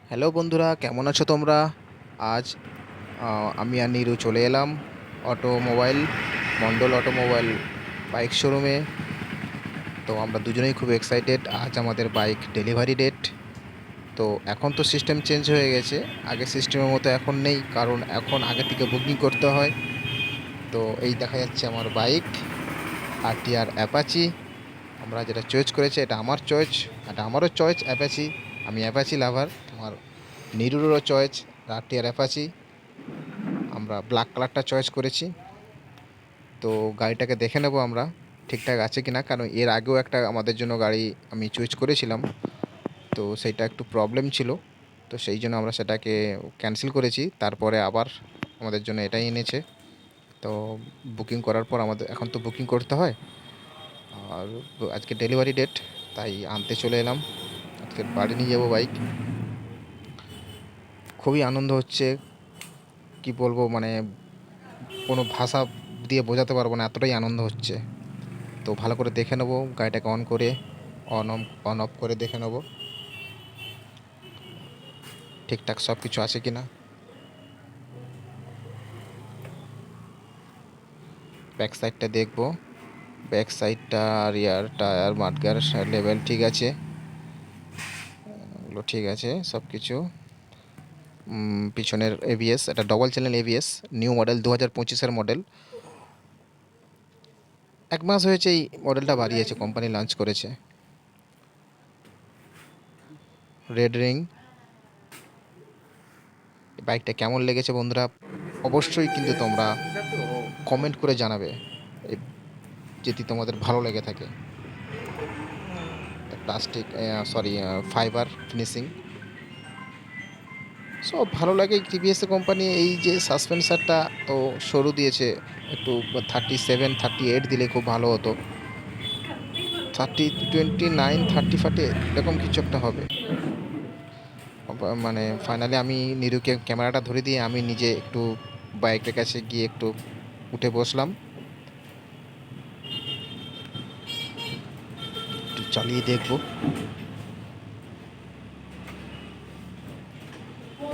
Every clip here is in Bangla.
হ্যালো বন্ধুরা, কেমন আছো তোমরা? আজ আমি আর নিরু চলে এলাম অটোমোবাইল মন্ডল অটোমোবাইল বাইক শোরুমে। তো আমরা দুজনেই খুব এক্সাইটেড। আজ আমাদের বাইক ডেলিভারি ডেট। তো এখন তো সিস্টেম চেঞ্জ হয়ে গেছে, আগে সিস্টেমের মতো এখন নেই, কারণ এখন আগে থেকে বুকিং করতে হয়। তো এই দেখা যাচ্ছে আমার বাইক RTR অ্যাপাচি। আমরা যেটা চয়েস করেছি এটা আমার চয়েস, এটা আমারও চয়েস অ্যাপাচি। আমি অ্যাপাচি লাভার। আমার নিরুরও চয়েস RTR অ্যাপাচি। আমরা ব্ল্যাক কালারটা চয়েস করেছি। তো গাড়িটাকে দেখে নেব আমরা ঠিকঠাক আছে কিনা, কারণ এর আগেও একটা আমাদের জন্য গাড়ি আমি চুজ করেছিলাম, তো সেইটা একটু প্রবলেম ছিল। তো সেই জন্য আমরা সেটাকে ক্যান্সেল করেছি, তারপরে আবার আমাদের জন্য এটাই এনেছে। তো বুকিং করার পর আমাদের এখন তো বুকিং করতে হয়। আর আজকে ডেলিভারি ডেট, তাই আনতে চলে এলাম। আজকে বাড়ি নিয়ে যাবো বাইক। খুবই আনন্দ হচ্ছে, কি বলবো, মানে কোনো ভাষা দিয়ে বোঝাতে পারবো না, এতটাই আনন্দ হচ্ছে। তো ভালো করে দেখে নেবো গাড়িটাকে অন করে, অন অন অফ করে দেখে নেবো ঠিকঠাক সব কিছু আছে কি না। ব্যাক সাইডটা দেখবো। ব্যাক সাইডটা, রিয়ার টায়ার, মাডগার লেভেল ঠিক আছে, এগুলো ঠিক আছে সব কিছু। পিছনের ABS, এটা double channel ABS, new model 2025-এর মডেল। 1 মাস হয়েছে এই মডেলটা বাড়িয়েছে, কোম্পানি লঞ্চ করেছে। Red ring. বাইকটা কেমন লেগেছে বন্ধুরা অবশ্যই কিন্তু তোমরা কমেন্ট করে জানাবে, যদি তোমাদের ভালো লেগে থাকে। প্লাস্টিক, সরি, ফাইবার ফিনিশিং সব ভালো লাগে। TVS কোম্পানি এই যে সাসপেন্সারটা তো সরু দিয়েছে, একটু 37-38 দিলে খুব ভালো হতো। 29-30 এরকম কিছু একটা হবে। মানে ফাইনালি আমি নিরুকে ক্যামেরাটা ধরে দিয়ে আমি নিজে একটু বাইকের কাছে গিয়ে একটু উঠে বসলাম, একটু চালিয়ে দেখবো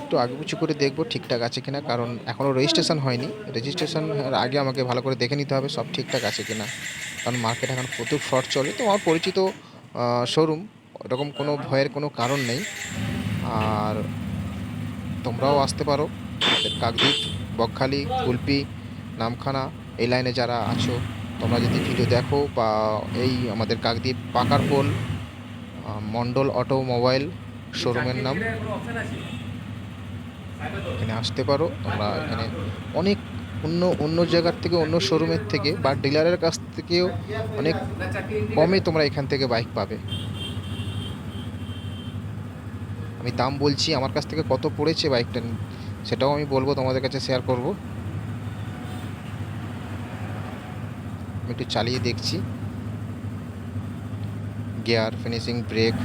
একটু আগে পিছু করে দেখবো ঠিকঠাক আছে কিনা, কারণ এখনও রেজিস্ট্রেশন হয়নি। রেজিস্ট্রেশন আগে আমাকে ভালো করে দেখে নিতে হবে সব ঠিকঠাক আছে কিনা, কারণ মার্কেটে এখন প্রচুর ফ্রড চলে। তো আমার পরিচিত শোরুম, ওরকম কোনো ভয়ের কোনো কারণ নেই। আর তোমরাও আসতে পারো আমাদের কাকদ্বীপ, বকখালি, কুলপি, নামখানা এই লাইনে যারা আছো, তোমরা যদি ভিডিও দেখো বা এই আমাদের কাকদ্বীপ পাকারপোল মন্ডল অটোমোবাইল শোরুমের নাম, এখানে আসতে পারো তোমরা। এখানে অনেক অন্য অন্য জায়গার থেকে, অন্য শোরুমের থেকে বা ডিলারের কাছ থেকেও অনেক কমে তোমরা এখান থেকে বাইক পাবে। আমি দাম বলছি আমার কাছ থেকে কত পড়েছে বাইকটা, সেটাও আমি বলবো, তোমাদের কাছে শেয়ার করব। আমি একটু চালিয়ে দেখছি, গিয়ার ফিনিশিং, ব্রেক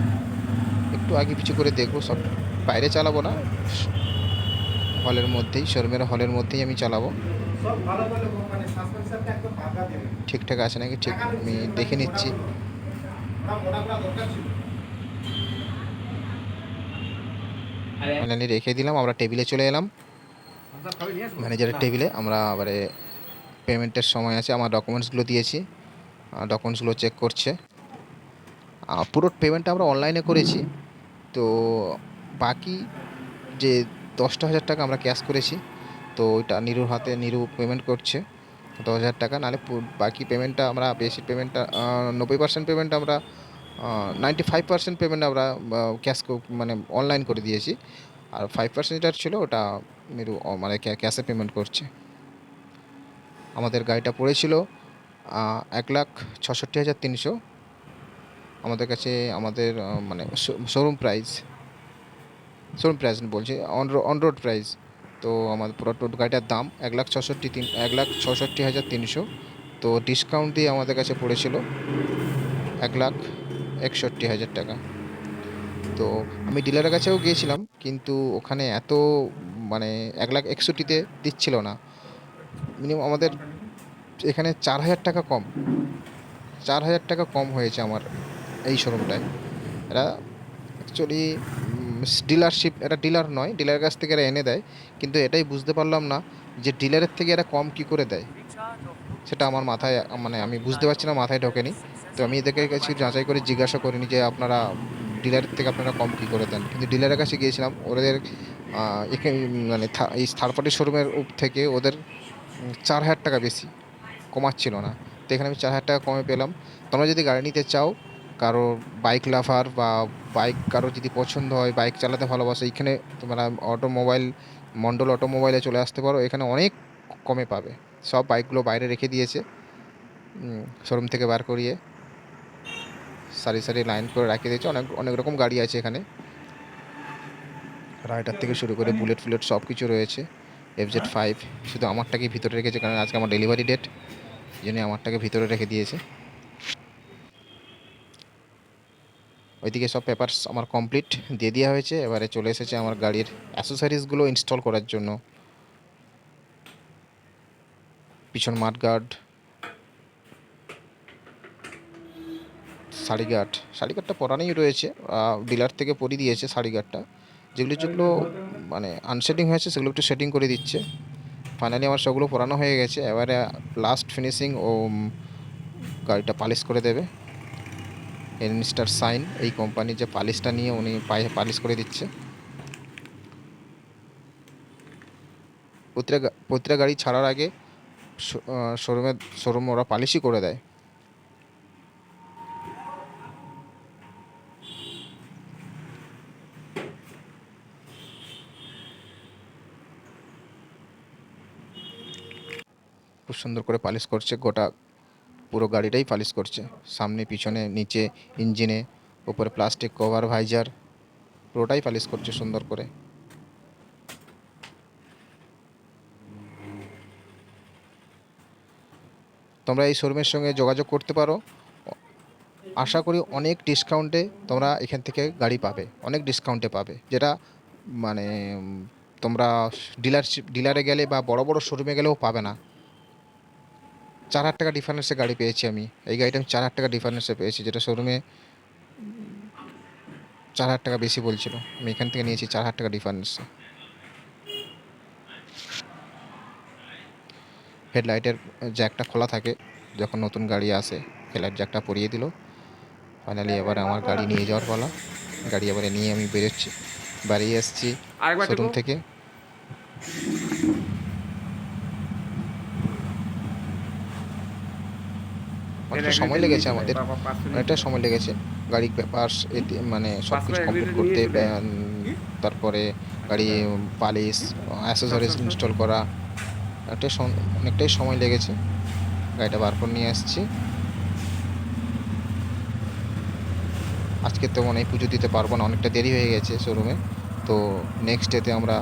একটু আগে পিছু করে দেখবো সব। বাইরে চালাবো না, হলের মধ্যেই, শোরুমের হলের মধ্যেই আমি চালাবো। ঠিকঠাক আছে নাকি ঠিক আমি দেখে নিচ্ছি। ফাইনালি রেখে দিলাম, আমরা টেবিলে চলে এলাম। ম্যানেজারের টেবিলে আমরা এবারে পেমেন্টের সময় আছে, আমার ডকুমেন্টসগুলো দিয়েছি, ডকুমেন্টসগুলো চেক করছে। পুরো পেমেন্টটা আমরা অনলাইনে করেছি। তো বাকি যে 10,000 টাকা আমরা ক্যাশ করেছি, তো ওইটা নিরুর হাতে, নিরু পেমেন্ট করছে 10,000 টাকা। নাহলে বাকি পেমেন্টটা আমরা, বেশি পেমেন্টটা 90% পেমেন্ট আমরা, 95% পেমেন্ট আমরা ক্যাশ, মানে অনলাইন করে দিয়েছি। আর 5% যেটা ছিল ওটা নিরু মানে ক্যাশে পেমেন্ট করছে। আমাদের গাড়িটা পড়েছিল 1,66,300 আমাদের কাছে। আমাদের মানে শোরুম প্রাইস, শোরুম প্রাইস বলছি, অন রোড প্রাইস। তো আমাদের পুরো টোটো গাড়িটার দাম 1,66,300। তো ডিসকাউন্ট দিয়ে আমাদের কাছে পড়েছিল 1,61,000 টাকা। তো আমি ডিলারের কাছেও গিয়েছিলাম, কিন্তু ওখানে এত মানে 1,61,000-তে দিচ্ছিল না। মিনিমাম আমাদের এখানে 4,000 টাকা কম, 4,000 টাকা কম হয়েছে আমার এই শোরুমটায়। এরা অ্যাকচুয়ালি ডিলারশিপ, এটা ডিলার নয়, ডিলারের কাছ থেকে এরা এনে দেয়, কিন্তু এটাই বুঝতে পারলাম না যে ডিলারের থেকে এরা কম কী করে দেয়, সেটা আমার মাথায় মানে আমি বুঝতে পারছি না, মাথায় ঢোকেনি। তো আমি এদের কাছে যাচাই করে জিজ্ঞাসা করিনি যে আপনারা ডিলারের থেকে আপনারা কম কী করে দেন, কিন্তু ডিলারের কাছে গিয়েছিলাম, ওদের এখানে মানে এই থার্ড পার্টি শোরুমের থেকে ওদের 4,000 টাকা বেশি কমাচ্ছিল না। তো এখানে আমি 4,000 টাকা কমে পেলাম। তোমরা যদি গাড়ি নিতে চাও, কারো বাইক লাভার বা বাইক কারো যদি পছন্দ হয়, বাইক চালাতে ভালোবাসো, এইখানে তোমরা অটোমোবাইল, মণ্ডল অটোমোবাইলে চলে আসতে পারো। এখানে অনেক কমে পাবে। সব বাইকগুলো বাইরে রেখে দিয়েছে শোরুম থেকে বার করিয়ে, সারি সারি লাইন করে রাখিয়ে দিয়েছে। অনেক অনেক রকম গাড়ি আছে এখানে, রাইডার থেকে শুরু করে বুলেট ফুলেট সব কিছু রয়েছে। FZ5 শুধু আমারটাকে ভিতরে রেখেছে, কারণ আজকে আমার ডেলিভারি ডেট, এই জন্য আমারটাকে ভিতরে রেখে দিয়েছে। ওইদিকে সব পেপারস আমার কমপ্লিট দিয়ে দেওয়া হয়েছে। এবারে চলে এসেছে আমার গাড়ির অ্যাসেসরিজগুলো ইনস্টল করার জন্য। পিছন মাডগার্ড, সারিগার্ডটা পরানোই রয়েছে, ডিলার থেকে পরিয়ে দিয়েছে সারিগার্ডটা। যেগুলো যেগুলো মানে আনসেটিং হয়েছে সেগুলো একটু সেটিং করে দিচ্ছে। ফাইনালি আমার সবগুলো পরানো হয়ে গেছে। এবারে লাস্ট ফিনিশিং ও গাড়িটা পালিশ করে দেবে। মিস্টার সাইন এই কোম্পানির যে পালিশটা নিয়ে উনি পায়ে পালিশ করে দিচ্ছে। প্রতিটা গাড়ি ছাড়ার আগে শোরুম ওরা পালিশই করে দেয়। খুব সুন্দর করে পালিশ করছে, গোটা পুরো গাড়িটাই পালিশ করছে, সামনে পিছনে নিচে ইঞ্জিনে, উপরে প্লাস্টিক কভার ভাইজার পুরোটাই পালিশ করছে সুন্দর করে। তোমরা এই শোরুমের সঙ্গে যোগাযোগ করতে পারো। আশা করি অনেক ডিসকাউন্টে তোমরা এখান থেকে গাড়ি পাবে, অনেক ডিসকাউন্টে পাবে, যেটা মানে তোমরা ডিলারে গেলে বা বড় বড় শোরুমে গেলেও পাবে না। 4,000 টাকা ডিফারেন্সে গাড়ি পেয়েছি আমি, এই গাড়িটা আমি 4,000 টাকা ডিফারেন্সে পেয়েছি, যেটা শোরুমে 4,000 টাকা বেশি বলছিল, আমি এখান থেকে নিয়েছি 4,000 টাকা ডিফারেন্সে। হেডলাইটের জ্যাকটা খোলা থাকে যখন নতুন গাড়ি আসে, হেডলাইট জ্যাকটা পরিয়ে দিল। ফাইনালি এবার আমার গাড়ি নিয়ে যাওয়ার পালা। গাড়ি এবারে নিয়ে আমি বেরোচ্ছি, বেরিয়ে এসেছি শোরুম থেকে। অনেকটা সময় লেগেছে আমাদের, অনেকটা সময় লেগেছে গাড়ির পেপারস মানে সব কিছু কমপ্লিট করতে, তারপরে গাড়ি পালিশ, অ্যাসেসরিজ ইনস্টল করা, অনেকটাই সময় লেগেছে। গাড়িটা বার করে নিয়ে আসছি। আজকে তো মানে পুজো দিতে পারবো না, অনেকটা দেরি হয়ে গেছে শোরুমে। তো নেক্সট ডেতে আমরা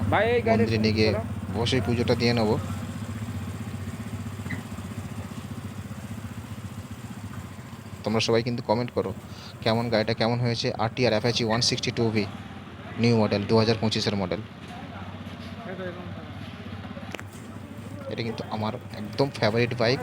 মন্দিরে নিয়ে গিয়ে অবশ্যই পুজোটা দিয়ে নেবো। তোমরা সবাই কিন্তু কমেন্ট করো কেমন গাড়িটা কেমন হয়েছে। RTR Apache 162V new model, 2025-এর মডেল। এটা কিন্তু আমার একদম ফেভারিট বাইক।